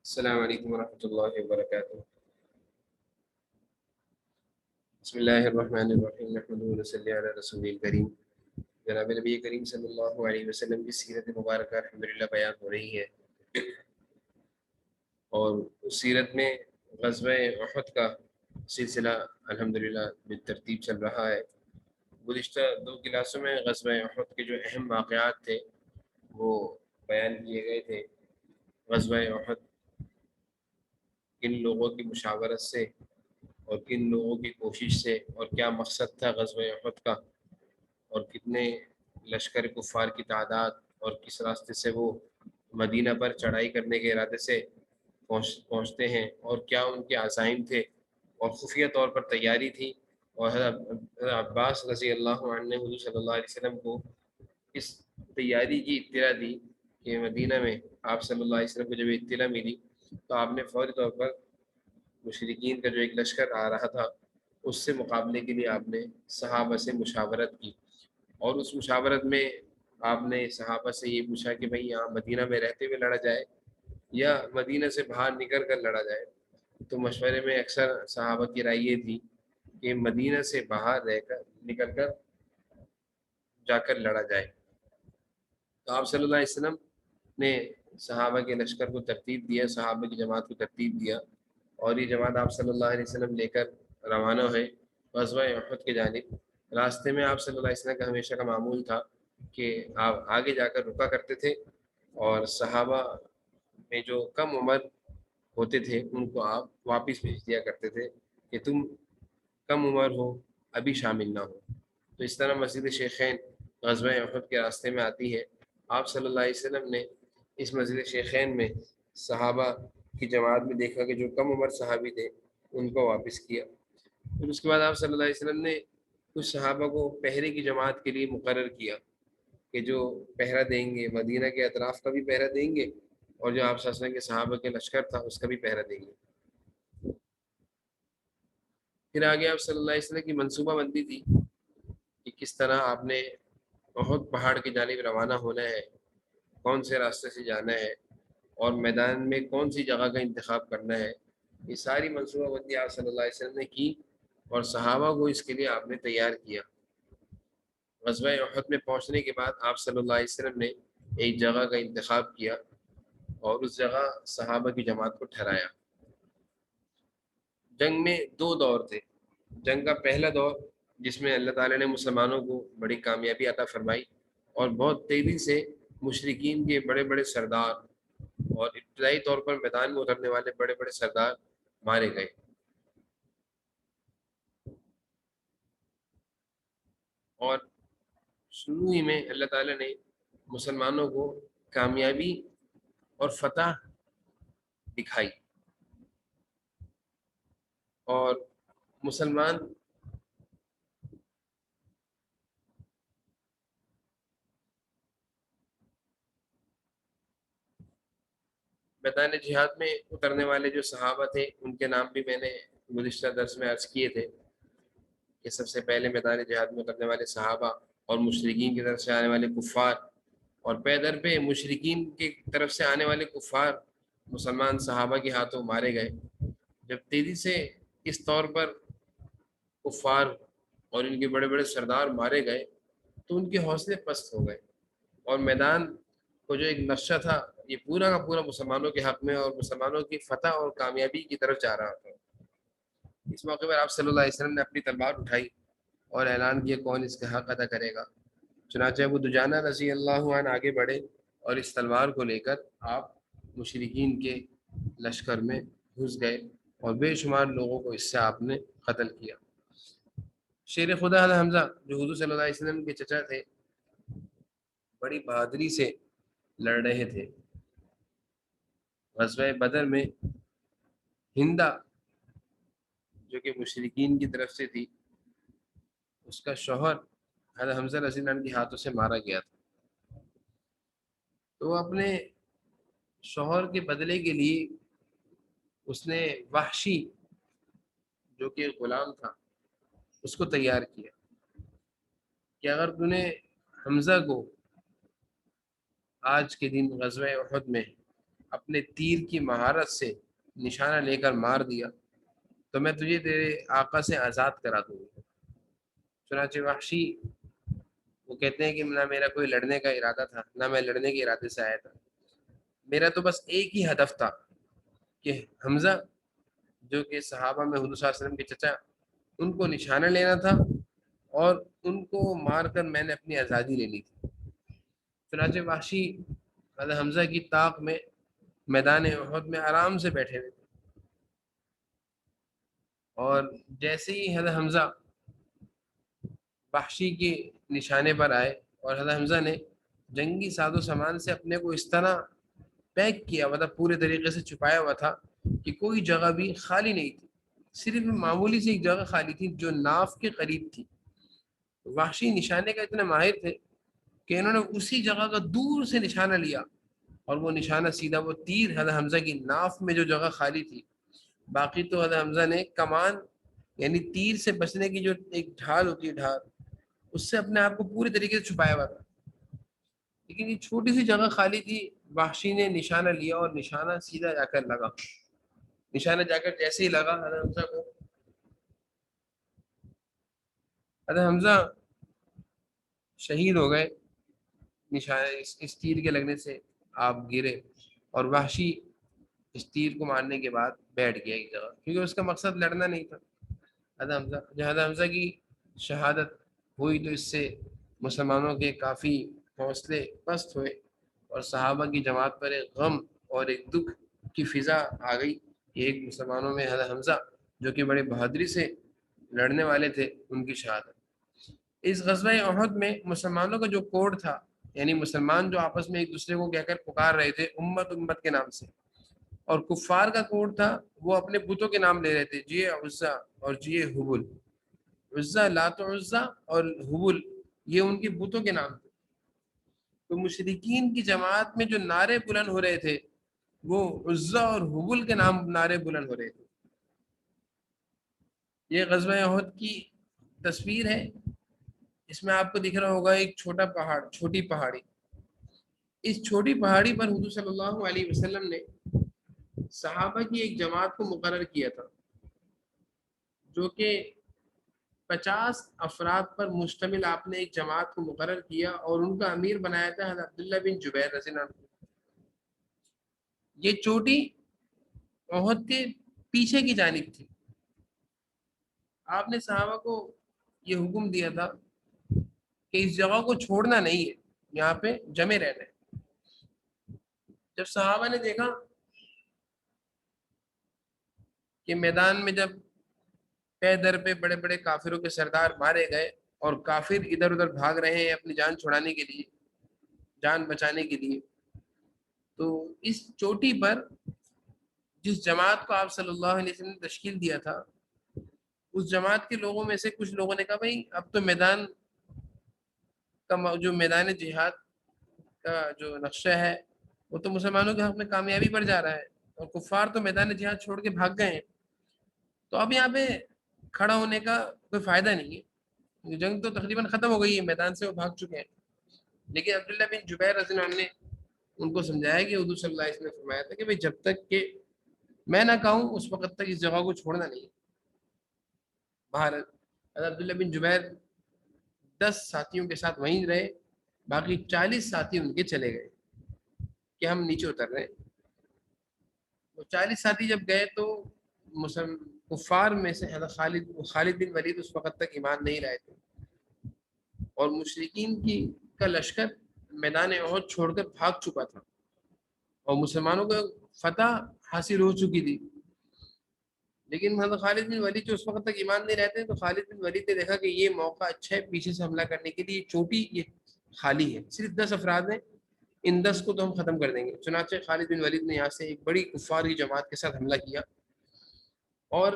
السلام علیکم ورحمۃ اللہ وبرکاتہ۔ بسم اللہ الرحمن الرحیم، نحمدہ و نصلی علی رسول الکریم۔ جناب نبی کریم صلی اللہ علیہ وسلم کی سیرت مبارکہ الحمدللہ بیان ہو رہی ہے، اور اس سیرت میں غزوہ احد کا سلسلہ الحمدللہ بالترتیب چل رہا ہے۔ گزشتہ دو کلاسوں میں غزوہ احد کے جو اہم واقعات تھے وہ بیان کیے گئے تھے۔ غزوہ احد کن لوگوں کی مشاورت سے اور کن لوگوں کی کوشش سے، اور کیا مقصد تھا غزوہ احد کا، اور کتنے لشکر کفار کی تعداد، اور کس راستے سے وہ مدینہ پر چڑھائی کرنے کے ارادے سے پہنچتے ہیں، اور کیا ان کے عزائم تھے اور خفیہ طور پر تیاری تھی۔ اور حضرت عباس رضی اللہ عنہ نے حضور صلی اللہ علیہ وسلم کو اس تیاری کی اطلاع دی کہ مدینہ میں آپ صلی اللہ علیہ وسلم کو جب اطلاع ملی تو آپ نے فوری طور پر مشرکین کا جو ایک لشکر آ رہا تھا اس سے مقابلے کے لیے آپ نے صحابہ سے مشاورت کی، اور اس مشاورت میں آپ نے صحابہ سے یہ پوچھا کہ بھئی یہاں مدینہ میں رہتے ہوئے لڑا جائے یا مدینہ سے باہر نکل کر لڑا جائے۔ تو مشورے میں اکثر صحابہ کی رائے یہ تھی کہ مدینہ سے باہر رہ کر نکل کر جا کر لڑا جائے۔ تو آپ صلی اللہ علیہ وسلم نے صحابہ کے لشکر کو ترتیب دیا، صحابہ کی جماعت کو ترتیب دیا، اور یہ جماعت آپ صلی اللہ علیہ وسلم لے کر روانہ ہے غزوہ احد کی جانب۔ راستے میں آپ صلی اللہ علیہ وسلم کا ہمیشہ کا معمول تھا کہ آپ آگے جا کر رکا کرتے تھے، اور صحابہ میں جو کم عمر ہوتے تھے ان کو آپ واپس بھیج دیا کرتے تھے کہ تم کم عمر ہو، ابھی شامل نہ ہو۔ تو اس طرح مسجد شیخین غزوہ احد کے راستے میں آتی ہے۔ آپ صلی اللہ علیہ وسلم نے اس مسجد شیخین میں صحابہ کی جماعت میں دیکھا کہ جو کم عمر صحابی تھے ان کو واپس کیا۔ پھر اس کے بعد آپ صلی اللہ علیہ وسلم نے کچھ صحابہ کو پہرے کی جماعت کے لیے مقرر کیا کہ جو پہرا دیں گے، مدینہ کے اطراف کا بھی پہرا دیں گے، اور جو آپ صلی اللہ علیہ وسلم کے صحابہ کے لشکر تھا اس کا بھی پہرا دیں گے۔ پھر آگے آپ صلی اللہ علیہ وسلم کی منصوبہ بندی تھی کہ کس طرح آپ نے احد پہاڑ کی جانب روانہ ہونا ہے، کون سے راستے سے جانا ہے، اور میدان میں کون سی جگہ کا انتخاب کرنا ہے۔ یہ ساری منصوبہ بندی آپ صلی اللہ علیہ وسلم نے کی، اور صحابہ کو اس کے لیے آپ نے تیار کیا۔ غزوہ احد میں پہنچنے کے بعد آپ صلی اللہ علیہ وسلم نے ایک جگہ کا انتخاب کیا اور اس جگہ صحابہ کی جماعت کو ٹھہرایا۔ جنگ میں دو دور تھے۔ جنگ کا پہلا دور جس میں اللہ تعالیٰ نے مسلمانوں کو بڑی کامیابی عطا فرمائی، اور بہت تیزی سے مشرکین کے بڑے بڑے سردار اور ابتدائی طور پر میدان میں اترنے والے بڑے بڑے سردار مارے گئے، اور شروع ہی میں اللہ تعالیٰ نے مسلمانوں کو کامیابی اور فتح دکھائی، اور مسلمان میدان جہاد میں اترنے والے جو صحابہ تھے ان کے نام بھی میں نے گزشتہ درس میں عرض کیے تھے کہ سب سے پہلے میدان جہاد میں اترنے والے صحابہ اور مشرکین کی طرف سے آنے والے کفار، اور پیدر پہ مشرکین کی طرف سے آنے والے کفار مسلمان صحابہ کے ہاتھوں مارے گئے۔ جب تیزی سے اس طور پر کفار اور ان کے بڑے بڑے سردار مارے گئے تو ان کے حوصلے پست ہو گئے، اور میدان کو جو ایک نقشہ تھا یہ پورا کا پورا مسلمانوں کے حق میں اور مسلمانوں کی فتح اور کامیابی کی طرف جا رہا تھا۔ اس موقع پر آپ صلی اللہ علیہ وسلم نے اپنی تلوار اٹھائی اور اعلان کیا کون اس کا حق ادا کرے گا۔ چنانچہ ابو دجانہ رضی اللہ عنہ آگے بڑھے اور اس تلوار کو لے کر آپ مشرکین کے لشکر میں گھس گئے، اور بے شمار لوگوں کو اس سے آپ نے قتل کیا۔ شیر خدا حضرت حمزہ جو حضور صلی اللہ علیہ وسلم کے چچا تھے بڑی بہادری سے لڑ رہے تھے۔ غزوہ بدر میں ہندا جو کہ مشرکین کی طرف سے تھی، اس کا شوہر حضرت حمزہ رضی اللہ عنہ کے ہاتھوں سے مارا گیا تھا۔ تو وہ اپنے شوہر کے بدلے کے لیے اس نے وحشی جو کہ غلام تھا اس کو تیار کیا کہ اگر تو نے حمزہ کو آج کے دن غزوہ احد میں اپنے تیر کی مہارت سے نشانہ لے کر مار دیا تو میں تجھے تیرے آقا سے آزاد کرا دوں گا۔ چنانچہ وحشی وہ کہتے ہیں کہ نہ میرا کوئی لڑنے کا ارادہ تھا، نہ میں لڑنے کے ارادے سے آیا تھا، میرا تو بس ایک ہی ہدف تھا کہ حمزہ جو کہ صحابہ میں حضور صلی اللہ علیہ وسلم کے چچا، ان کو نشانہ لینا تھا اور ان کو مار کر میں نے اپنی آزادی لینی تھی۔ چنانچہ وحشی حضرت حمزہ کی طاق میں میدان احد میں آرام سے بیٹھے ہوئے تھے، اور جیسے ہی حضرت حمزہ وحشی کے نشانے پر آئے اور حضرت حمزہ نے جنگی ساز و سامان سے اپنے کو اس طرح پیک کیا، مطلب پورے طریقے سے چھپایا ہوا تھا کہ کوئی جگہ بھی خالی نہیں تھی، صرف معمولی سی ایک جگہ خالی تھی جو ناف کے قریب تھی۔ وحشی نشانے کا اتنے ماہر تھے کہ انہوں نے اسی جگہ کا دور سے نشانہ لیا، اور وہ نشانہ سیدھا وہ تیر حضرت حمزہ کی ناف میں جو جگہ خالی تھی، باقی تو حضرت حمزہ نے کمان یعنی تیر سے بچنے کی جو ایک ڈھال ہوتی ہے، ڈھال، اس سے اپنے آپ کو پوری طریقے سے چھپایا ہوا تھا، لیکن یہ چھوٹی سی جگہ خالی تھی۔ وحشی نے نشانہ لیا اور نشانہ سیدھا جا کر لگا، نشانہ جا کر جیسے ہی لگا حضرت حمزہ کو، حضرت حمزہ شہید ہو گئے نشانہ اس تیر کے لگنے سے، آپ گرے، اور وحشی اس تیر کو مارنے کے بعد بیٹھ گیا ایک جگہ، کیونکہ اس کا مقصد لڑنا نہیں تھا۔ حضرت حمزہ کی شہادت ہوئی تو اس سے مسلمانوں کے کافی حوصلے پست ہوئے، اور صحابہ کی جماعت پر ایک غم اور ایک دکھ کی فضا آ گئی کہ ایک مسلمانوں میں حضرت حمزہ جو کہ بڑے بہادری سے لڑنے والے تھے، ان کی شہادت۔ اس غزوہ احد میں مسلمانوں کا جو کوڈ تھا، یعنی مسلمان جو آپس میں ایک دوسرے کو کہہ کر پکار رہے تھے امت امت کے نام سے، اور کفار کا کوڈ تھا وہ اپنے بتوں کے نام لے رہے تھے، جی عزا اور جی حبل، عزا لات و عزا اور حبل یہ ان کے بتوں کے نام تھے۔ تو مشرکین کی جماعت میں جو نعرے بلند ہو رہے تھے وہ عزا اور حبل کے نام نعرے بلند ہو رہے تھے۔ یہ غزوہ احد کی تصویر ہے، اس میں آپ کو دکھ رہا ہوگا ایک چھوٹا پہاڑ، چھوٹی پہاڑی، اس چھوٹی پہاڑی پر حضور صلی اللہ علیہ وسلم نے صحابہ کی ایک جماعت کو مقرر کیا تھا جو کہ 50 افراد پر مشتمل آپ نے ایک جماعت کو مقرر کیا، اور ان کا امیر بنایا تھا حضرت عبداللہ بن جبیر رضی اللہ عنہ۔ یہ چوٹی احد کے پیچھے کی جانب تھی۔ آپ نے صحابہ کو یہ حکم دیا تھا کہ اس جگہ کو چھوڑنا نہیں ہے، یہاں پہ جمے رہنا ہے۔ جب صحابہ نے دیکھا کہ میدان میں جب پے در پہ بڑے بڑے کافروں کے سردار مارے گئے اور کافر ادھر ادھر بھاگ رہے ہیں اپنی جان چھڑانے کے لیے، جان بچانے کے لیے، تو اس چوٹی پر جس جماعت کو آپ صلی اللہ علیہ وسلم نے تشکیل دیا تھا، اس جماعت کے لوگوں میں سے کچھ لوگوں نے کہا بھائی اب تو میدان کا جو میدان جہاد کا جو نقشہ ہے وہ تو مسلمانوں کے حق میں کامیابی پر جا رہا ہے، اور کفار تو میدان جہاد چھوڑ کے بھاگ گئے ہیں، تو اب یہاں پہ کھڑا ہونے کا کوئی فائدہ نہیں ہے، جنگ تو تقریباً ختم ہو گئی ہے، میدان سے وہ بھاگ چکے ہیں۔ لیکن عبداللہ بن جبیر رضی اللہ عنہ نے ان کو سمجھایا کہ حضور صلی اللہ علیہ وسلم نے فرمایا تھا کہ بھائی جب تک کہ میں نہ کہوں اس وقت تک اس جگہ کو چھوڑنا نہیں ہے۔ باہر حضرت عبداللہ بن جبیر 10 ساتھیوں کے ساتھ وہیں رہے، باقی 40 ساتھی ان کے چلے گئے کہ ہم نیچے اتر رہے ہیں۔ وہ 40 ساتھی جب گئے تو کفار میں سے حضرت خالد بن ولید اس وقت تک ایمان نہیں لائے تھے، اور مشرکین کا لشکر میدان احد چھوڑ کر بھاگ چکا تھا، اور مسلمانوں کو فتح حاصل ہو چکی تھی۔ لیکن حضرت خالد بن ولید جو اس وقت تک ایمان نہیں رہتے، تو خالد بن ولید نے دیکھا کہ یہ موقع اچھا ہے پیچھے سے حملہ کرنے کے لیے، چوٹی یہ خالی ہے، صرف 10 افراد ہیں، ان 10 کو تو ہم ختم کر دیں گے۔ چنانچہ خالد بن ولید نے یہاں سے ایک بڑی کفار کی جماعت کے ساتھ حملہ کیا، اور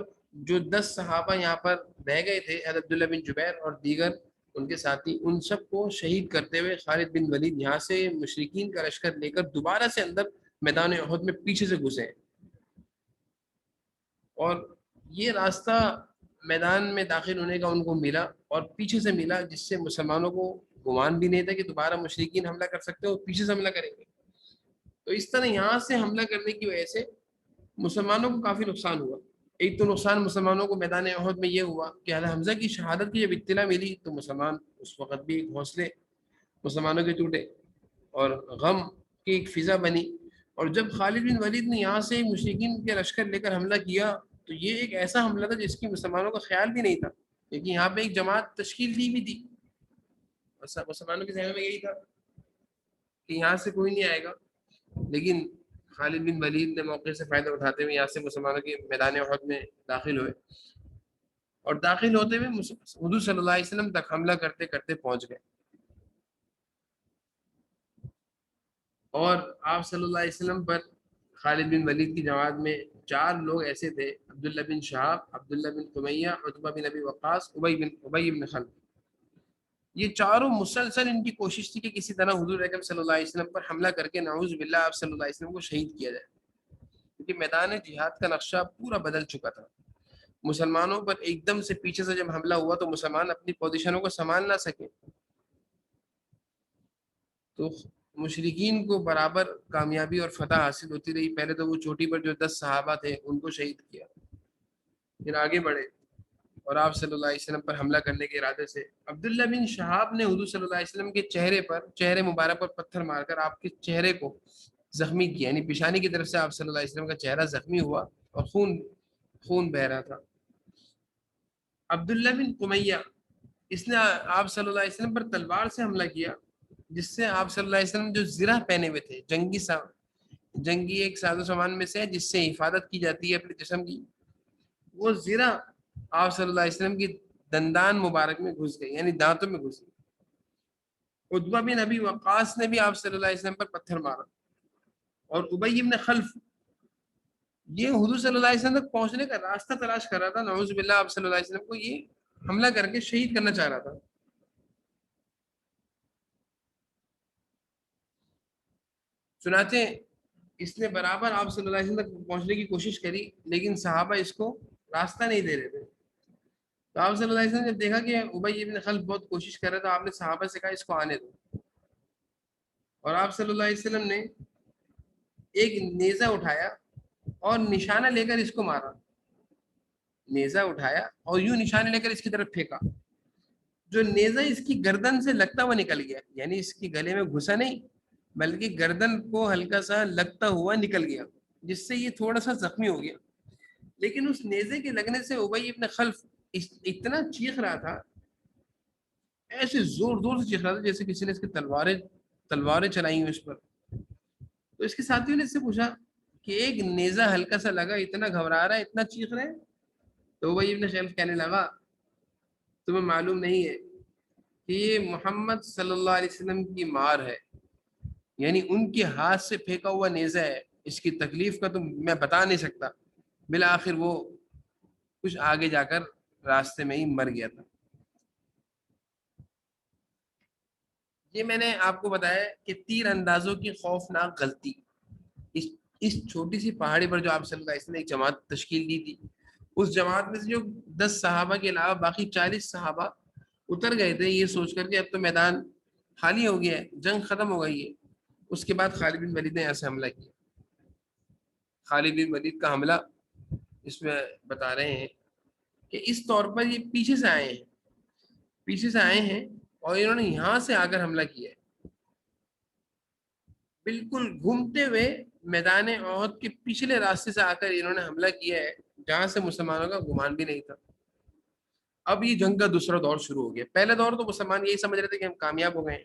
جو 10 صحابہ یہاں پر رہ گئے تھے حضرت عبداللہ بن جبیر اور دیگر ان کے ساتھی، ان سب کو شہید کرتے ہوئے خالد بن ولید یہاں سے مشرکین کا لشکر لے کر دوبارہ سے اندر میدان احد میں پیچھے سے گھسے ہیں، اور یہ راستہ میدان میں داخل ہونے کا ان کو ملا اور پیچھے سے ملا، جس سے مسلمانوں کو گمان بھی نہیں تھا کہ دوبارہ مشرکین حملہ کر سکتے اور پیچھے سے حملہ کریں گے۔ تو اس طرح یہاں سے حملہ کرنے کی وجہ سے مسلمانوں کو کافی نقصان ہوا. ایک تو نقصان مسلمانوں کو میدان احد میں یہ ہوا کہ حضرت حمزہ کی شہادت کی جب اطلاع ملی تو مسلمان اس وقت بھی ایک حوصلے مسلمانوں کے ٹوٹے اور غم کی ایک فضا بنی. اور جب خالد بن ولید نے یہاں سے مشرکین کے لشکر لے کر حملہ کیا تو یہ ایک ایسا حملہ تھا جس کی مسلمانوں کا خیال بھی نہیں تھا, کیونکہ یہاں پہ ایک جماعت تشکیل دی بھی تھی. مسلمانوں کے ذہن میں یہی تھا کہ یہاں سے کوئی نہیں آئے گا, لیکن خالد بن ولید نے موقع سے فائدہ اٹھاتے ہوئے یہاں سے مسلمانوں کے میدان احد میں داخل ہوئے, اور داخل ہوتے ہوئے حضور صلی اللہ علیہ وسلم تک حملہ کرتے کرتے پہنچ گئے. اور آپ صلی اللہ علیہ وسلم پر خالد بن ولید کی جماعت میں 4 لوگ ایسے تھے, عبداللہ بن شہاب, عبداللہ بن قمیہ, عتبہ بن ابی وقاص, ابی بن خلف. یہ چاروں مسلسل ان کی کوشش تھی کہ کسی طرح حضور اکرم صلی اللہ علیہ وسلم پر حملہ کر کے نعوذ باللہ آپ صلی اللہ علیہ وسلم کو شہید کیا جائے, کیونکہ میدان جہاد کا نقشہ پورا بدل چکا تھا. مسلمانوں پر ایک دم سے پیچھے سے جب حملہ ہوا تو مسلمان اپنی پوزیشنوں کو سنبھال نہ سکے, تو مشرکین کو برابر کامیابی اور فتح حاصل ہوتی رہی. پہلے تو وہ چوٹی پر جو 10 صحابہ تھے ان کو شہید کیا, پھر آگے بڑھے اور آپ صلی اللہ علیہ وسلم پر حملہ کرنے کے ارادے سے عبداللہ بن شہاب نے حضور صلی اللہ علیہ وسلم کے چہرے مبارک پر پتھر مار کر آپ کے چہرے کو زخمی کیا, یعنی پیشانی کی طرف سے آپ صلی اللہ علیہ وسلم کا چہرہ زخمی ہوا اور خون بہ رہا تھا. عبداللہ بن قمیہ اس نے آپ صلی اللہ علیہ وسلم پر تلوار سے حملہ کیا, جس سے آپ صلی اللہ علیہ وسلم جو زرہ پہنے ہوئے تھے, جنگی ایک ساز و سامان میں سے جس سے حفاظت کی جاتی ہے اپنے جسم کی, وہ زرہ آپ صلی اللہ علیہ وسلم کی دندان مبارک میں گھس گئی, یعنی دانتوں میں گھس گئی. عتبہ بن ابی وقاص نے بھی آپ صلی اللہ علیہ وسلم پر پتھر مارا, اور ابی بن خلف یہ حضور صلی اللہ علیہ وسلم تک پہنچنے کا راستہ تلاش کر رہا تھا, نعوذ باللہ آپ صلی اللہ علیہ وسلم کو یہ حملہ کر کے شہید کرنا چاہ رہا تھا. چنانچہ اس نے برابر آپ صلی اللہ علیہ وسلم تک پہنچنے کی کوشش کری, لیکن صحابہ اس کو راستہ نہیں دے رہے تھے. تو آپ صلی اللہ علیہ وسلم نے جب دیکھا کہ ابی بن خلف بہت کوشش کر رہا تھا, آپ نے صحابہ سے کہا اس کو آنے دو, اور آپ صلی اللہ علیہ وسلم نے ایک نیزہ اٹھایا اور نشانہ لے کر اس کو مارا. نیزہ اٹھایا اور یوں نشانہ لے کر اس کی طرف پھینکا, جو نیزہ اس کی گردن سے لگتا ہوا نکل گیا, یعنی اس کی گلے میں گھسا نہیں بلکہ گردن کو ہلکا سا لگتا ہوا نکل گیا, جس سے یہ تھوڑا سا زخمی ہو گیا. لیکن اس نیزے کے لگنے سے ابی ابن خلف اتنا چیخ رہا تھا, ایسے زور سے چیخ رہا تھا جیسے کسی نے اس کی تلواریں چلائی ہوئی اس پر. تو اس کے ساتھیوں نے اس سے پوچھا کہ ایک نیزہ ہلکا سا لگا, اتنا گھبرا رہا ہے, اتنا چیخ رہے ہیں. تو ابی ابن خلف کہنے لگا تمہیں معلوم نہیں ہے کہ یہ محمد صلی اللہ علیہ وسلم کی مار ہے, یعنی ان کے ہاتھ سے پھینکا ہوا نیزہ ہے, اس کی تکلیف کا تو میں بتا نہیں سکتا. بالآخر وہ کچھ آگے جا کر راستے میں ہی مر گیا تھا. یہ میں نے آپ کو بتایا کہ تیر اندازوں کی خوفناک غلطی. اس چھوٹی سی پہاڑی پر جو آپ صلی اللہ علیہ وسلم نے ایک جماعت تشکیل دی تھی, اس جماعت میں سے جو 10 صحابہ کے علاوہ باقی 40 صحابہ اتر گئے تھے یہ سوچ کر کے اب تو میدان خالی ہو گیا ہے, جنگ ختم ہو گئی ہے. اس کے بعد خالد بن ولید نے ایسے حملہ کیا. خالد بن ولید کا حملہ اس میں بتا رہے ہیں کہ اس طور پر یہ پیچھے سے آئے ہیں اور انہوں نے یہاں سے آ کر حملہ کیا ہے, بالکل گھومتے ہوئے میدان احد کے پچھلے راستے سے آ کر انہوں نے حملہ کیا ہے, جہاں سے مسلمانوں کا گمان بھی نہیں تھا. اب یہ جنگ کا دوسرا دور شروع ہو گیا. پہلے دور تو مسلمان یہی سمجھ رہے تھے کہ ہم کامیاب ہو گئے ہیں,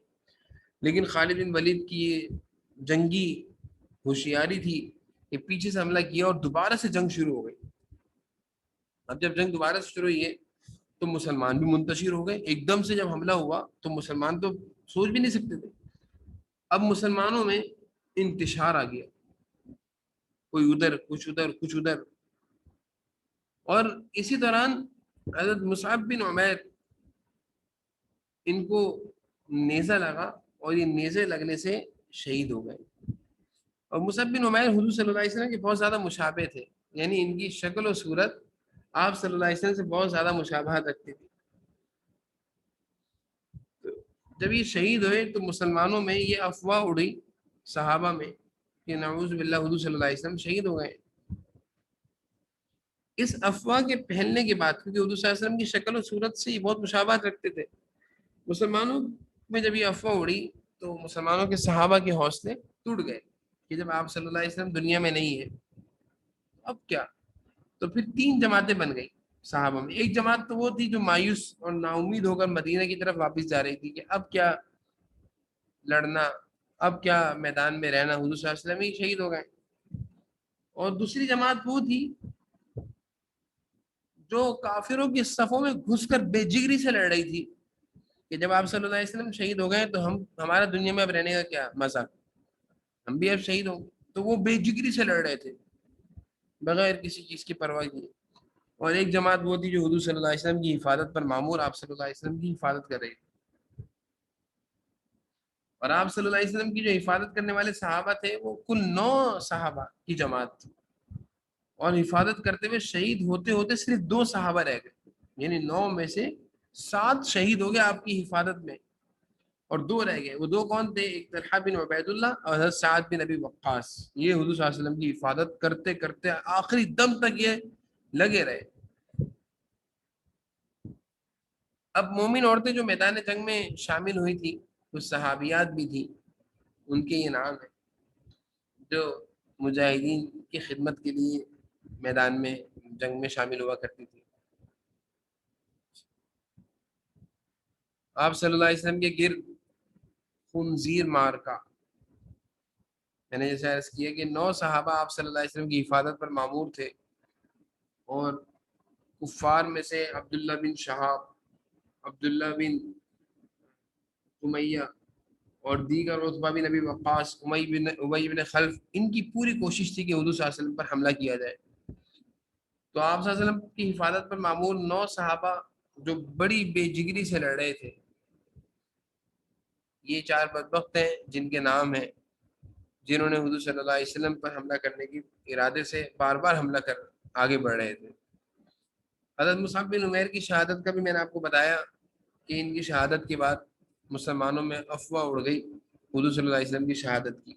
لیکن خالد بن ولید کی یہ جنگی ہوشیاری تھی کہ پیچھے سے حملہ کیا اور دوبارہ سے جنگ شروع ہو گئی. اب جب جنگ دوبارہ سے شروع ہوئی ہے تو مسلمان بھی منتشر ہو گئے. ایک دم سے جب حملہ ہوا تو مسلمان تو سوچ بھی نہیں سکتے تھے. اب مسلمانوں میں انتشار آ گیا, کوئی ادھر کچھ ادھر. اور اسی دوران حضرت مصعب بن عمیر ان کو نیزہ لگا اور یہ نیزے لگنے سے شہید ہو گئے. اور مصعب بن عمیر حضور صلی اللہ علیہ وسلم کے بہت زیادہ مشابہ تھے, یعنی ان کی شکل و صورت آپ صلی اللہ علیہ وسلم سے بہت زیادہ مشابہت رکھتی تھی. جب یہ شہید ہوئے تو مسلمانوں میں یہ افواہ اڑی صحابہ میں کہ نعوذ باللہ حضور صلی اللہ علیہ وسلم شہید ہو گئے۔ اس افواہ کے پھیلنے کے بعد، کیونکہ حضور صلی اللہ علیہ وسلم کی شکل و صورت سے یہ بہت مشابہت رکھتے تھے، مسلمانوں میں جب یہ افواہ اڑی تو مسلمانوں کے صحابہ کے حوصلے ٹوٹ گئے کہ جب آپ صلی اللہ علیہ وسلم دنیا میں نہیں ہے اب کیا؟ تو پھر تین جماعتیں بن گئی صحابہ میں۔ ایک جماعت تو وہ تھی جو مایوس اور نا امید ہو کر مدینہ کی طرف واپس جا رہی تھی کہ اب کیا لڑنا، اب کیا میدان میں رہنا، حضور صلی اللہ علیہ وسلم ہی شہید ہو گئے۔ اور دوسری جماعت وہ تھی جو کافروں کی صفوں میں گھس کر بے جگری سے لڑ رہی تھی کہ جب آپ صلی اللہ علیہ وسلم شہید ہو گئے تو ہمارا دنیا میں اب رہنے کا کیا مزہ، ہم بھی اب شہید ہوں گے۔ تو وہ بے جگری سے لڑ رہے تھے بغیر کسی چیز کی پرواہ کیے۔ اور ایک جماعت وہ تھی جو حضور صلی اللہ علیہ وسلم کی حفاظت پر معمور آپ صلی اللہ علیہ وسلم کی حفاظت کر رہی تھی۔ اور آپ صلی اللہ علیہ وسلم کی جو حفاظت کرنے والے صحابہ تھے وہ کل 9 صحابہ کی جماعت تھی، اور حفاظت کرتے ہوئے شہید ہوتے ہوتے صرف 2 صحابہ رہ گئے، یعنی 9 میں سے 7 شہید ہو گئے آپ کی حفاظت میں، اور 2 رہ گئے۔ وہ 2 کون تھے؟ ایک طلحہ بن عبید اللہ اور حضرت سعد بن ابی وقاص۔ یہ حضور صلی اللہ علیہ وسلم کی حفاظت کرتے کرتے آخری دم تک یہ لگے رہے۔ اب مومن عورتیں جو میدان جنگ میں شامل ہوئی تھی، کچھ صحابیات بھی تھیں، ان کے یہ نام ہے جو مجاہدین کی خدمت کے لیے میدان میں جنگ میں شامل ہوا کرتی تھی۔ آپ صلی اللہ علیہ وسلم کے گرد خنزیر مارکا، میں نے جیسے عرض کیا کہ 9 صحابہ آپ صلی اللہ علیہ وسلم کی حفاظت پر معمور تھے، اور کفار میں سے عبداللہ بن شہاب، عبداللہ بن امیہ اور دیگر عتبہ بن ابی وقاص، ابی بن خلف، ان کی پوری کوشش تھی کہ حضور صلی اللہ علیہ وسلم پر حملہ کیا جائے۔ تو آپ صلی اللہ علیہ وسلم کی حفاظت پر معمور 9 صحابہ جو بڑی بے جگری سے لڑ رہے تھے، یہ 4 بدبخت ہیں جن کے نام ہیں، جنہوں نے حضور صلی اللہ علیہ وسلم پر حملہ کرنے کی ارادے سے بار بار حملہ کر آگے بڑھ رہے تھے۔ حضرت مصعب بن عمیر کی شہادت کا بھی میں نے آپ کو بتایا کہ ان کی شہادت کے بعد مسلمانوں میں افواہ اڑ گئی حضور صلی اللہ علیہ وسلم کی شہادت کی،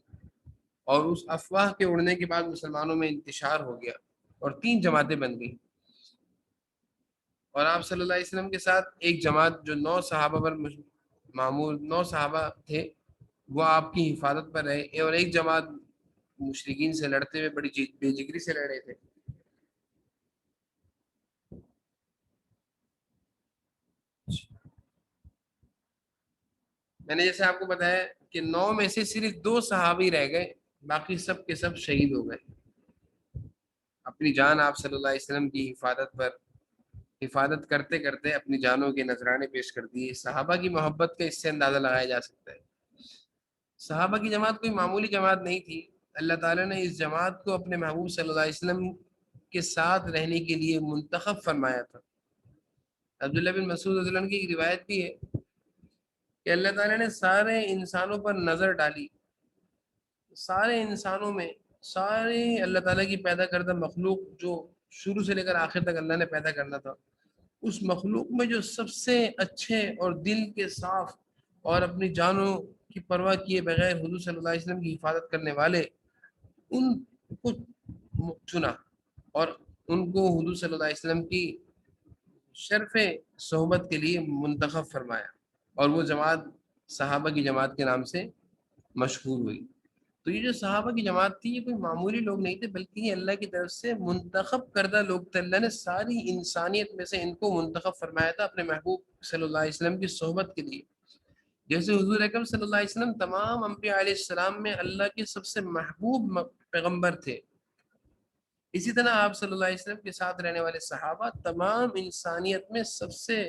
اور اس افواہ کے اڑنے کے بعد مسلمانوں میں انتشار ہو گیا اور 3 جماعتیں بن گئیں۔ اور آپ صلی اللہ علیہ وسلم کے ساتھ ایک جماعت جو 9 صحابہ پر معمول 9 صحابہ تھے وہ آپ کی حفاظت پر رہے، اور ایک جماعت مشرکین سے لڑتے ہوئے بڑی بے جگری سے لڑ رہے تھے۔ میں نے جیسے آپ کو بتایا کہ 9 میں سے صرف 2 صحابی رہ گئے، باقی سب کے سب شہید ہو گئے۔ اپنی جان آپ صلی اللہ علیہ وسلم کی حفاظت کرتے کرتے اپنی جانوں کے نذرانے پیش کر دیے۔ صحابہ کی محبت کا اس سے اندازہ لگایا جا سکتا ہے۔ صحابہ کی جماعت کوئی معمولی جماعت نہیں تھی، اللہ تعالیٰ نے اس جماعت کو اپنے محبوب صلی اللہ علیہ وسلم کے ساتھ رہنے کے لیے منتخب فرمایا تھا۔ عبداللہ بن مسعود رضی اللہ عنہ کی ایک روایت بھی ہے کہ اللہ تعالیٰ نے سارے انسانوں پر نظر ڈالی، سارے انسانوں میں، سارے اللہ تعالیٰ کی پیدا کردہ مخلوق جو شروع سے لے کر آخر تک اللہ نے پیدا کرنا تھا، اس مخلوق میں جو سب سے اچھے اور دل کے صاف اور اپنی جانوں کی پرواہ کیے بغیر حضور صلی اللہ علیہ وسلم کی حفاظت کرنے والے، ان کو چنا اور ان کو حضور صلی اللہ علیہ وسلم کی شرف صحبت کے لیے منتخب فرمایا، اور وہ جماعت صحابہ کی جماعت کے نام سے مشہور ہوئی۔ تو یہ جو صحابہ کی جماعت تھی یہ کوئی معمولی لوگ نہیں تھے، بلکہ یہ اللہ کی طرف سے منتخب کردہ لوگ تھے۔ اللہ نے ساری انسانیت میں سے ان کو منتخب فرمایا تھا اپنے محبوب صلی اللہ علیہ وسلم کی صحبت کے لیے۔ جیسے حضور اکرم صلی اللہ علیہ وسلم تمام انبیاء علیہ السلام میں اللہ کے سب سے محبوب پیغمبر تھے، اسی طرح آپ صلی اللہ علیہ وسلم کے ساتھ رہنے والے صحابہ تمام انسانیت میں سب سے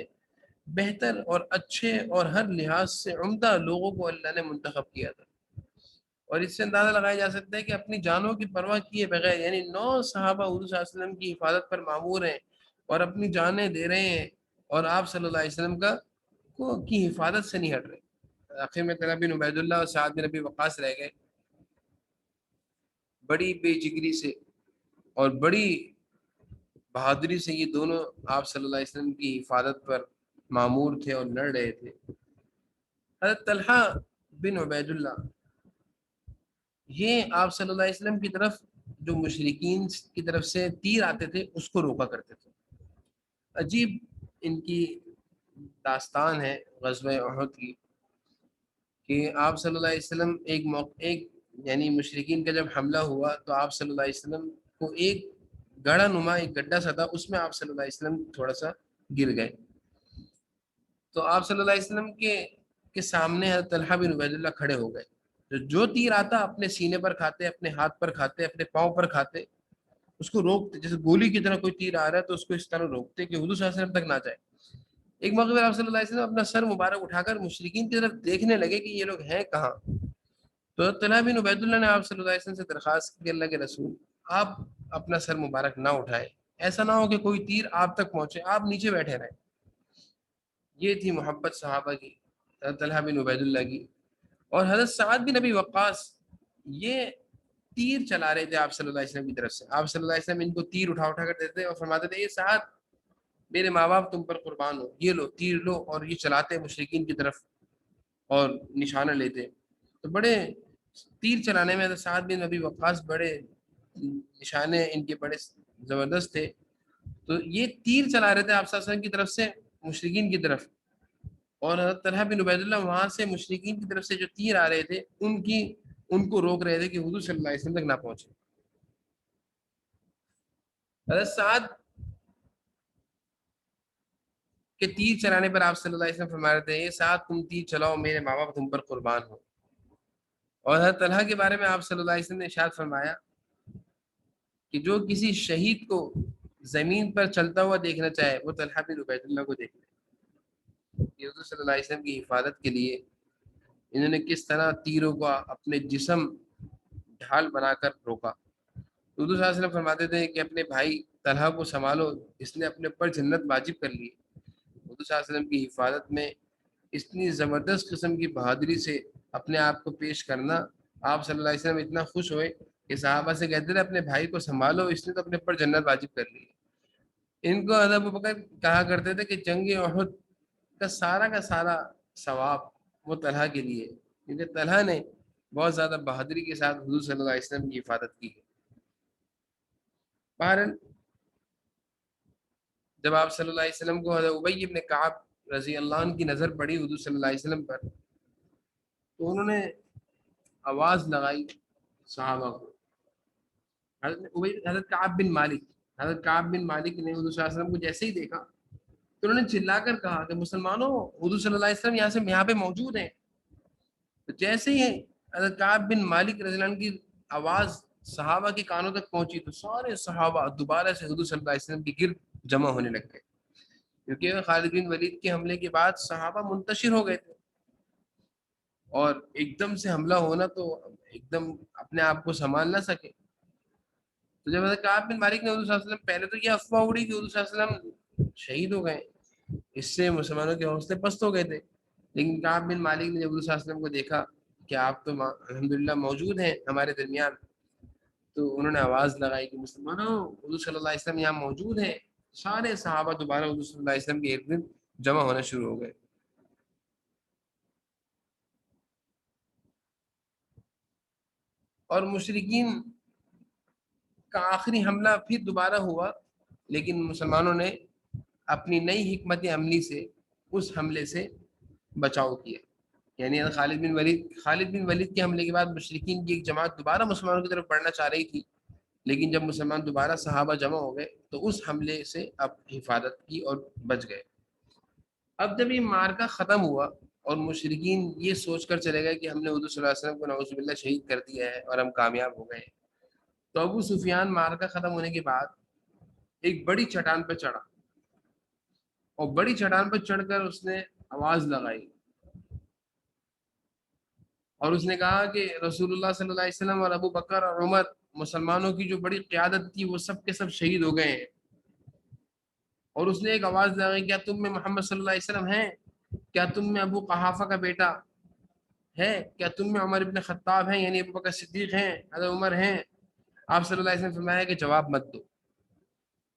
بہتر اور اچھے اور ہر لحاظ سے عمدہ لوگوں کو اللہ نے منتخب کیا تھا۔ اور اس سے اندازہ لگایا جا سکتا ہے کہ اپنی جانوں کی پرواہ کیے بغیر، یعنی 9 صحابہ حضور صلی اللہ علیہ وسلم کی حفاظت پر معمور ہیں اور اپنی جانیں دے رہے ہیں، اور آپ صلی اللہ علیہ وسلم کی حفاظت سے نہیں ہٹ رہے۔ آخر میں طلحہ بن عبید اللہ اور سعد بن ابی وقاص رہ گئے، بڑی بے جگری سے اور بڑی بہادری سے یہ دونوں آپ صلی اللہ علیہ وسلم کی حفاظت پر معمور تھے اور لڑ رہے تھے۔ حضرت طلحہ بن عبید اللہ یہ آپ صلی اللہ علیہ وسلم کی طرف جو مشرکین کی طرف سے تیر آتے تھے اس کو روکا کرتے تھے. عجیب ان کی داستان ہے غزوہ احد کی کہ آپ صلی اللہ علیہ وسلم ایک یعنی مشرکین کا جب حملہ ہوا تو آپ صلی اللہ علیہ وسلم کو ایک گڑھا نما ایک گڈھا سا تھا اس میں آپ صلی اللہ علیہ وسلم تھوڑا سا گر گئے. تو آپ صلی اللہ علیہ وسلم کے سامنے حضرت طلحہ بن عبید اللہ کھڑے ہو گئے. جو تیر آتا اپنے سینے پر کھاتے, اپنے ہاتھ پر کھاتے, اپنے پاؤں پر کھاتے, اس کو روکتے. جیسے گولی کی طرح کوئی تیر آ رہا ہے تو اس کو اس طرح روکتے کہ حضور صلی اللہ علیہ وسلم تک نہ جائے. ایک موقع پر آپ صلی اللہ علیہ وسلم اپنا سر مبارک اٹھا کر مشرکین کی طرف دیکھنے لگے کہ یہ لوگ ہیں کہاں. تو طلحہ بن عبید اللہ نے آپ صلی اللہ علیہ وسلم سے درخواست کی کہ اللہ کے رسول آپ اپنا سر مبارک نہ اٹھائے, ایسا نہ ہو کہ کوئی تیر آپ تک پہنچے, آپ نیچے بیٹھے رہیں. یہ تھی محبت صحابہ کی, حضرت طلحہ بن عبید اللہ کی. اور حضرت سعد بن ابی وقاص یہ تیر چلا رہے تھے آپ صلی اللہ علیہ وسلم کی طرف سے. آپ صلی اللہ علیہ وسلم ان کو تیر اٹھا اٹھا کر دیتے اور فرماتے تھے, یہ سعد میرے ماں باپ تم پر قربان ہو, یہ لو تیر لو. اور یہ چلاتے مشرکین کی طرف اور نشانہ لیتے. تو بڑے تیر چلانے میں حضرت سعد بن ابی وقاص بڑے نشانے ان کے بڑے زبردست تھے. تو یہ تیر چلا رہے تھے آپ صلی اللہ علیہ وسلم کی طرف سے مشرکین کی طرف, اور حضرت طلحہ بن عبید اللہ وہاں سے مشرکین کی طرف سے جو تیر آ رہے تھے ان کو روک رہے تھے کہ حضور صلی اللہ علیہ وسلم تک نہ پہنچے. حضرت سعد کے تیر چلانے پر آپ صلی اللہ علیہ وسلم فرما رہے تھے, یہ سعد تم تیر چلاؤ میرے ماں باپ تم پر قربان ہو. اور حضرت طلحہ کے بارے میں آپ صلی اللہ علیہ وسلم نے ارشاد فرمایا کہ جو کسی شہید کو زمین پر چلتا ہوا دیکھنا چاہے وہ طلحہ بن عبید اللہ کو دیکھ لے. حضور صلی اللہ علیہ وسلم کی حفاظت کے لیے انہوں نے کس طرح تیروں کو اپنے جسم ڈھال بنا کر روکا. حضور صلی اللہ علیہ وسلم فرماتے تھے کہ اپنے بھائی طلحہ کو سنبھالو, اس نے اپنے پر جنت واجب کر لی. حضور صلی اللہ علیہ وسلم کی حفاظت میں اتنی زبردست قسم کی بہادری سے اپنے آپ کو پیش کرنا, آپ صلی اللہ علیہ وسلم اتنا خوش ہوئے کہ صحابہ سے کہتے تھے اپنے بھائی کو سنبھالو, اس نے تو اپنے پر جنت واجب کر لی. ان کو حضرت ابوبکر کہا کرتے تھے کہ جنگ احد کا سارا ثواب وہ طلحہ کے لیے, کیونکہ طلحہ نے بہت زیادہ بہادری کے ساتھ حضور صلی اللہ علیہ وسلم کی حفاظت کی ہے. بہرحال جب آپ صلی اللہ علیہ وسلم کو حضرت ابی بن کعب رضی اللہ عنہ کی نظر پڑی حضور صلی اللہ علیہ وسلم پر, تو انہوں نے آواز لگائی صحابہ کو. حضرت کعب بن مالک نے حضور صلی اللہ علیہ وسلم کو جیسے ہی دیکھا تو انہوں نے چلا کر کہا کہ مسلمانوں حضور صلی اللہ علیہ وسلم یہاں پہ موجود ہیں. تو جیسے ہی حضرت کعب بن مالک رضی اللہ عنہ کی آواز صحابہ کے کانوں تک پہنچی تو سارے صحابہ دوبارہ سے حضور صلی اللہ علیہ وسلم کی گرد جمع ہونے لگ گئے, کیونکہ خالد بن ولید کے حملے کے بعد صحابہ منتشر ہو گئے تھے, اور ایک دم سے حملہ ہونا تو ایک دم اپنے آپ کو سنبھال نہ سکے. تو جب حضرت کعب بن مالک نے حضور صلی اللہ علیہ وسلم, پہلے تو یہ افواہ اڑی کہ حضور صلی اللہ علیہ وسلم شہید ہو گئے, اس سے مسلمانوں کے حوصلے پست ہو گئے تھے. لیکن کعب بن مالک نے جب حضور صلی اللہ علیہ وسلم کو دیکھا کہ آپ تو الحمدللہ موجود ہیں ہمارے درمیان, تو انہوں نے آواز لگائی کہ مسلمانوں حضور صلی اللہ علیہ وسلم یہاں موجود ہیں. سارے صحابہ دوبارہ حضور صلی اللہ علیہ وسلم کے ارد گرد جمع ہونا شروع ہو گئے. اور مشرکین کا آخری حملہ پھر دوبارہ ہوا, لیکن مسلمانوں نے اپنی نئی حکمت عملی سے اس حملے سے بچاؤ کیا. یعنی خالد بن ولید کے حملے کے بعد مشرکین کی ایک جماعت دوبارہ مسلمانوں کی طرف بڑھنا چاہ رہی تھی, لیکن جب مسلمان دوبارہ صحابہ جمع ہو گئے تو اس حملے سے اب حفاظت کی اور بچ گئے. اب جب یہ معرکہ ختم ہوا اور مشرکین یہ سوچ کر چلے گئے کہ ہم نے حضور صلی اللہ علیہ وسلم کو نعوذ باللہ شہید کر دیا ہے اور ہم کامیاب ہو گئے, تو ابو سفیان معرکہ ختم ہونے کے بعد ایک بڑی چٹان پہ چڑھا, اور بڑی چٹان پہ چڑھ کر اس نے آواز لگائی اور اس نے کہا کہ رسول اللہ صلی اللہ علیہ وسلم اور ابو بکر اور عمر مسلمانوں کی جو بڑی قیادت تھی وہ سب کے سب شہید ہو گئے ہیں. اور اس نے ایک آواز لگائی, کیا تم میں محمد صلی اللہ علیہ وسلم ہیں؟ کیا تم میں ابو قحافہ کا بیٹا ہے؟ کیا تم میں عمر ابن خطاب ہیں یعنی ابو بکر صدیق ہیں, حضرت عمر ہیں؟ آپ صلی اللہ علیہ وسلم فرمایا کہ جواب مت دو.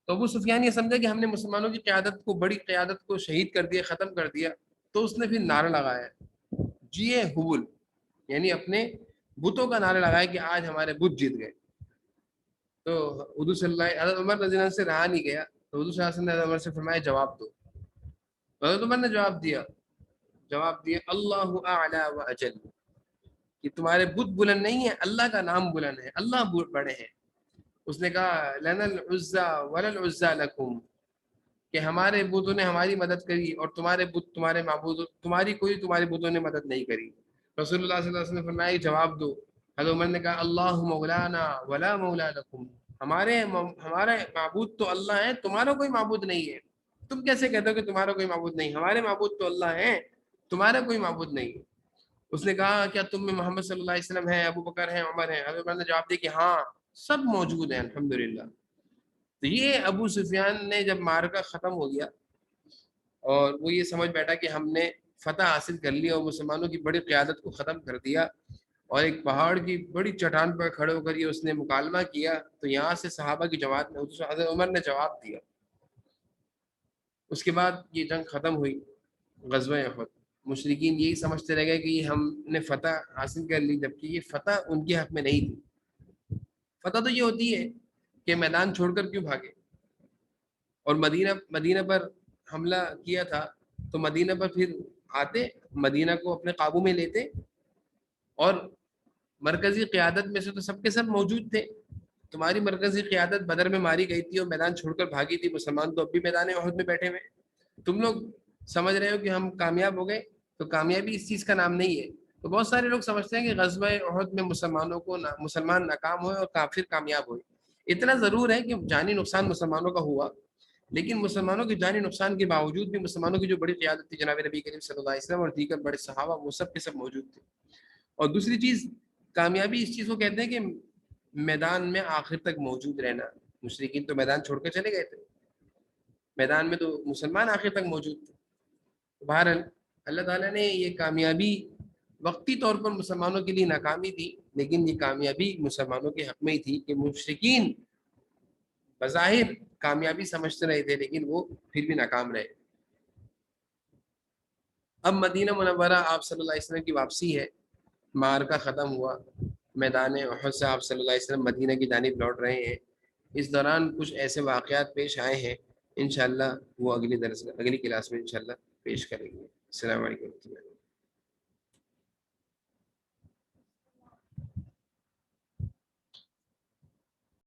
تو ابو سفیان یہ سمجھا کہ ہم نے مسلمانوں کی قیادت کو, بڑی قیادت کو شہید کر دیا, ختم کر دیا. تو اس نے پھر نعرہ لگایا جی حبل, یعنی اپنے بتوں کا نعرہ لگایا کہ آج ہمارے بت جیت گئے. تو حضور صلی اللہ حضرت عمر رضی اللہ عنہ سے رہا نہیں گیا, تو حضور صلی اللہ علیہ وسلم نے حضرت عمر سے فرمایا جواب دو. تو حضرت عمر نے جواب دیا اللہ اعلی و اجل, کہ تمہارے بت بلند نہیں ہے, اللہ کا نام بلند ہے, اللہ بڑے ہیں. اس نے کہا لنا العزا ولا العزا لکم, کہ ہمارے بتوں نے ہماری مدد کری اور تمہارے بت تمہارے معبود, تمہارے بتوں نے مدد نہیں کری. رسول اللہ صلی اللہ علیہ وسلم نے فرمایا جواب دو. حضرت عمر نے کہا اللہ مولانا ولا مولا لکم, ہمارے معبود تو اللہ ہے, تمہارا کوئی معبود نہیں ہے. تم کیسے کہتے ہو کہ تمہارا کوئی معبود نہیں, ہمارے معبود تو اللہ ہے, تمہارا کوئی معبود نہیں. اس نے کہا کیا تم میں محمد صلی اللہ علیہ وسلم ہے, ابو بکر ہیں, عمر ہیں؟ حضرت عمر نے جواب دیا کہ ہاں سب موجود ہیں الحمدللہ. تو یہ ابو سفیان نے جب معرکہ ختم ہو گیا اور وہ یہ سمجھ بیٹھا کہ ہم نے فتح حاصل کر لی اور مسلمانوں کی بڑی قیادت کو ختم کر دیا, اور ایک پہاڑ کی بڑی چٹان پر کھڑے ہو کر یہ اس نے مکالمہ کیا, تو یہاں سے صحابہ کی جماعت نے حضرت عمر نے جواب دیا. اس کے بعد یہ جنگ ختم ہوئی, غزوہ احد. مشرکین یہی سمجھتے رہ گئے کہ ہم نے فتح حاصل کر لی, جبکہ یہ فتح ان کے حق میں نہیں تھی. فتح تو یہ ہوتی ہے کہ میدان چھوڑ کر کیوں بھاگے. اور مدینہ پر حملہ کیا تھا, تو مدینہ پر پھر آتے, مدینہ کو اپنے قابو میں لیتے, اور مرکزی قیادت میں سے تو سب کے سب موجود تھے. تمہاری مرکزی قیادت بدر میں ماری گئی تھی اور میدان چھوڑ کر بھاگی تھی, مسلمان تو اب بھی میدان احد میں بیٹھے ہوئے. تم لوگ سمجھ رہے ہو کہ ہم کامیاب ہو گئے, تو کامیابی اس چیز کا نام نہیں ہے. تو بہت سارے لوگ سمجھتے ہیں کہ غزوہ احد میں مسلمان ناکام ہوئے اور کافر کامیاب ہوئے. اتنا ضرور ہے کہ جانی نقصان مسلمانوں کا ہوا, لیکن مسلمانوں کی جانی نقصان کے باوجود بھی مسلمانوں کی جو بڑی قیادت تھی جناب نبی کریم صلی اللہ علیہ وسلم اور دیگر بڑے صحابہ, وہ سب کے سب موجود تھے. اور دوسری چیز, کامیابی اس چیز کو کہتے ہیں کہ میدان میں آخر تک موجود رہنا. مشرکین تو میدان چھوڑ کر چلے گئے تھے, میدان میں تو مسلمان آخر تک موجود تھے. بہرحال اللہ تعالیٰ نے یہ کامیابی وقتی طور پر مسلمانوں کے لیے ناکامی تھی, لیکن یہ کامیابی مسلمانوں کے حق میں ہی تھی کہ مشرکین بظاہر کامیابی سمجھتے رہے تھے, لیکن وہ پھر بھی ناکام رہے. اب مدینہ منورہ آپ صلی اللہ علیہ وسلم کی واپسی ہے, معرکہ ختم ہوا, میدان احد سے آپ صلی اللہ علیہ وسلم مدینہ کی جانب لوٹ رہے ہیں. اس دوران کچھ ایسے واقعات پیش آئے ہیں, انشاءاللہ وہ اگلی کلاس میں انشاءاللہ پیش کریں گے. السلام علیکم.